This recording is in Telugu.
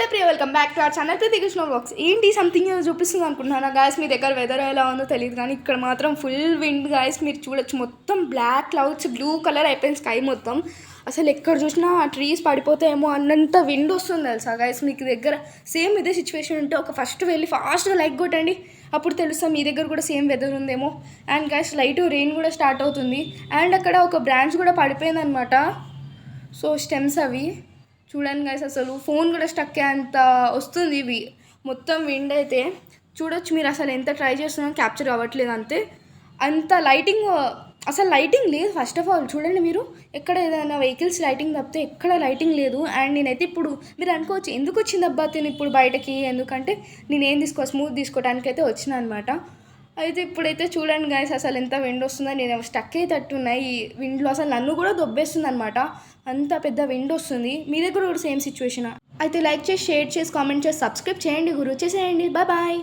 Hello Priya welcome back to our channel ప్రతి కృష్ణ వ్లాగ్స్. ఏంటి సంథింగ్ చూపిస్తుంది అనుకుంటున్నాను గాయస్. మీ దగ్గర వెదర్ ఎలా ఉందో తెలియదు కానీ ఇక్కడ మాత్రం ఫుల్ విండ్ గాయస్. మీరు చూడొచ్చు మొత్తం బ్లాక్ క్లౌడ్స్ బ్లూ కలర్ అయిపోయింది స్కై మొత్తం. అసలు ఎక్కడ చూసినా ఆ ట్రీస్ పడిపోతాయేమో అన్నంత విండ్ వస్తుంది తెలుసా గాయస్. మీకు దగ్గర సేమ్ ఇదే సిచ్యువేషన్ ఉంటే ఒక ఫస్ట్ వెళ్ళి ఫాస్ట్గా లైక్ కొట్టండి, అప్పుడు తెలుస్తా మీ దగ్గర కూడా సేమ్ వెదర్ ఉందేమో. అండ్ గాయస్ లైట్ రెయిన్ కూడా స్టార్ట్ అవుతుంది. అండ్ అక్కడ ఒక బ్రాంచ్ కూడా పడిపోయిందనమాట. సో స్టెమ్స్ అవి చూడండి గైస్, అసలు ఫోన్ కూడా స్టక్ అంత వస్తుంది ఇవి మొత్తం విండ్ అయితే. చూడొచ్చు మీరు, అసలు ఎంత ట్రై చేస్తున్నా క్యాప్చర్ అవ్వట్లేదు అంతే. అంత లైటింగ్, అసలు లైటింగ్ లేదు ఫస్ట్ ఆఫ్ ఆల్. చూడండి మీరు, ఎక్కడ ఏదైనా వెహికల్స్ లైటింగ్ తప్పితే ఎక్కడ లైటింగ్ లేదు. అండ్ నేనైతే ఇప్పుడు మీరు అనుకోవచ్చు ఎందుకు వచ్చింది అబ్బా తిని ఇప్పుడు బయటకి, ఎందుకంటే నేనేం స్మూత్ తీసుకోవడానికి అయితే వచ్చిన అనమాట. అయితే ఇప్పుడైతే చూడండి గైస్, అసలు ఎంత విండ్ వస్తుందో. నేను స్టక్ అయ్యేటట్టున్నాయి ఈ విండ్లో, అసలు నన్ను కూడా దొబ్బేస్తుంది అనమాట. అంత పెద్ద విండ్ వస్తుంది. మీ దగ్గర కూడా సేమ్ సిచ్యువేషన్ అయితే లైక్ చేసి, షేర్ చేసి, కామెంట్ చేసి, సబ్స్క్రైబ్ చేయండి గురు, చేసేయండి. Bye bye.